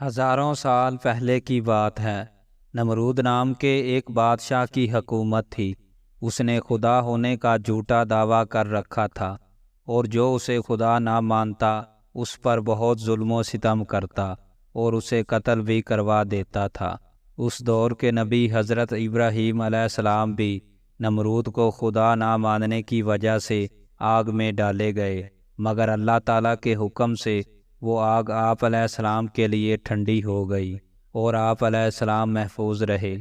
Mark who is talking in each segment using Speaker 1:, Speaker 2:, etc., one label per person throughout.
Speaker 1: ہزاروں سال پہلے کی بات ہے۔ نمرود نام کے ایک بادشاہ کی حکومت تھی۔ اس نے خدا ہونے کا جھوٹا دعویٰ کر رکھا تھا اور جو اسے خدا نہ مانتا اس پر بہت ظلم و ستم کرتا اور اسے قتل بھی کروا دیتا تھا۔ اس دور کے نبی حضرت ابراہیم علیہ السلام بھی نمرود کو خدا نہ ماننے کی وجہ سے آگ میں ڈالے گئے، مگر اللہ تعالیٰ کے حکم سے وہ آگ آپ علیہ السلام کے لیے ٹھنڈی ہو گئی اور آپ علیہ السلام محفوظ رہے۔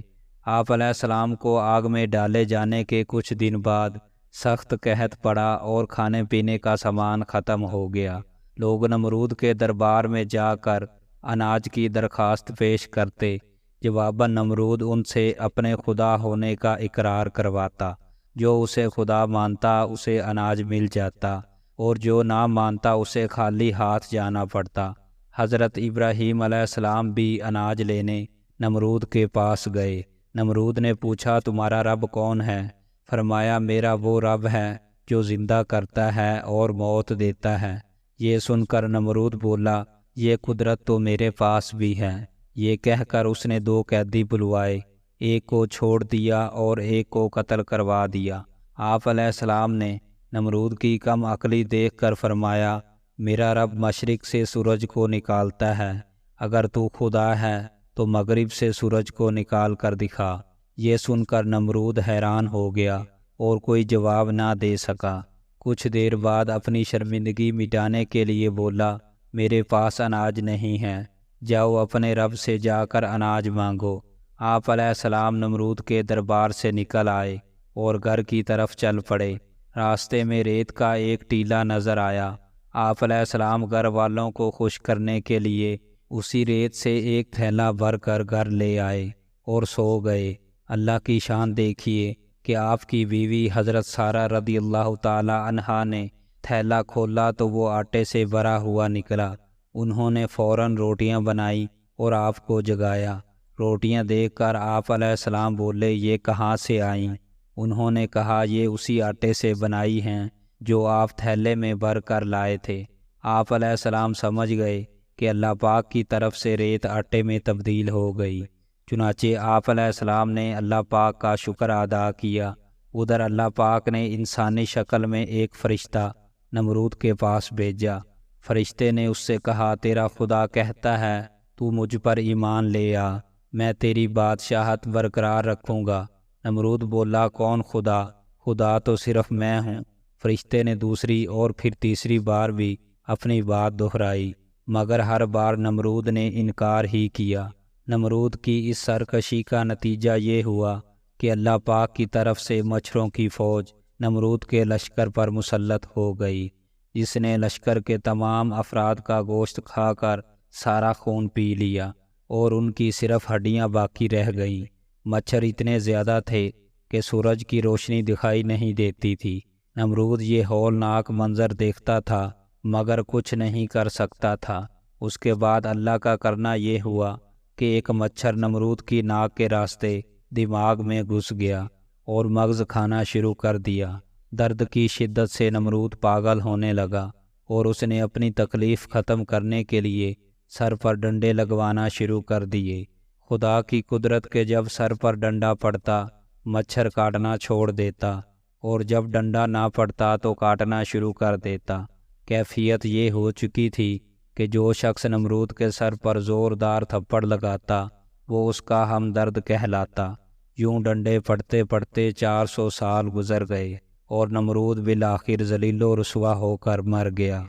Speaker 1: آپ علیہ السلام کو آگ میں ڈالے جانے کے کچھ دن بعد سخت قحط پڑا اور کھانے پینے کا سامان ختم ہو گیا۔ لوگ نمرود کے دربار میں جا کر اناج کی درخواست پیش کرتے، جواباً نمرود ان سے اپنے خدا ہونے کا اقرار کرواتا۔ جو اسے خدا مانتا اسے اناج مل جاتا اور جو نہ مانتا اسے خالی ہاتھ جانا پڑتا۔ حضرت ابراہیم علیہ السلام بھی اناج لینے نمرود کے پاس گئے۔ نمرود نے پوچھا، تمہارا رب کون ہے؟ فرمایا، میرا وہ رب ہے جو زندہ کرتا ہے اور موت دیتا ہے۔ یہ سن کر نمرود بولا، یہ قدرت تو میرے پاس بھی ہے۔ یہ کہہ کر اس نے 2 قیدی بلوائے، ایک کو چھوڑ دیا اور ایک کو قتل کروا دیا۔ آپ علیہ السلام نے نمرود کی کم عقلی دیکھ کر فرمایا، میرا رب مشرق سے سورج کو نکالتا ہے، اگر تو خدا ہے تو مغرب سے سورج کو نکال کر دکھا۔ یہ سن کر نمرود حیران ہو گیا اور کوئی جواب نہ دے سکا۔ کچھ دیر بعد اپنی شرمندگی مٹانے کے لیے بولا، میرے پاس اناج نہیں ہے، جاؤ اپنے رب سے جا کر اناج مانگو۔ آپ علیہ السلام نمرود کے دربار سے نکل آئے اور گھر کی طرف چل پڑے۔ راستے میں ریت کا ایک ٹیلہ نظر آیا۔ آپ علیہ السلام گھر والوں کو خوش کرنے کے لیے اسی ریت سے ایک تھیلا بھر کر گھر لے آئے اور سو گئے۔ اللہ کی شان دیکھیے کہ آپ کی بیوی حضرت سارہ رضی اللہ تعالی عنہا نے تھیلا کھولا تو وہ آٹے سے بھرا ہوا نکلا۔ انہوں نے فوراً روٹیاں بنائی اور آپ کو جگایا۔ روٹیاں دیکھ کر آپ علیہ السلام بولے، یہ کہاں سے آئیں؟ انہوں نے کہا، یہ اسی آٹے سے بنائی ہیں جو آپ تھیلے میں بھر کر لائے تھے۔ آپ علیہ السلام سمجھ گئے کہ اللہ پاک کی طرف سے ریت آٹے میں تبدیل ہو گئی۔ چنانچہ آپ علیہ السلام نے اللہ پاک کا شکر ادا کیا۔ ادھر اللہ پاک نے انسانی شکل میں ایک فرشتہ نمرود کے پاس بھیجا۔ فرشتے نے اس سے کہا، تیرا خدا کہتا ہے تو مجھ پر ایمان لے آ، میں تیری بادشاہت برقرار رکھوں گا۔ نمرود بولا، کون خدا؟ خدا تو صرف میں ہوں۔ فرشتے نے دوسری اور پھر تیسری بار بھی اپنی بات دہرائی، مگر ہر بار نمرود نے انکار ہی کیا۔ نمرود کی اس سرکشی کا نتیجہ یہ ہوا کہ اللہ پاک کی طرف سے مچھروں کی فوج نمرود کے لشکر پر مسلط ہو گئی، جس نے لشکر کے تمام افراد کا گوشت کھا کر سارا خون پی لیا اور ان کی صرف ہڈیاں باقی رہ گئیں۔ مچھر اتنے زیادہ تھے کہ سورج کی روشنی دکھائی نہیں دیتی تھی۔ نمرود یہ ہولناک منظر دیکھتا تھا مگر کچھ نہیں کر سکتا تھا۔ اس کے بعد اللہ کا کرنا یہ ہوا کہ ایک مچھر نمرود کی ناک کے راستے دماغ میں گھس گیا اور مغز کھانا شروع کر دیا۔ درد کی شدت سے نمرود پاگل ہونے لگا اور اس نے اپنی تکلیف ختم کرنے کے لیے سر پر ڈنڈے لگوانا شروع کر دیے۔ خدا کی قدرت کے جب سر پر ڈنڈا پڑتا مچھر کاٹنا چھوڑ دیتا اور جب ڈنڈا نہ پڑتا تو کاٹنا شروع کر دیتا۔ کیفیت یہ ہو چکی تھی کہ جو شخص نمرود کے سر پر زوردار تھپڑ لگاتا وہ اس کا ہمدرد کہلاتا۔ یوں ڈنڈے پڑتے پڑتے 400 سال گزر گئے اور نمرود بالآخر ذلیل و رسوا ہو کر مر گیا۔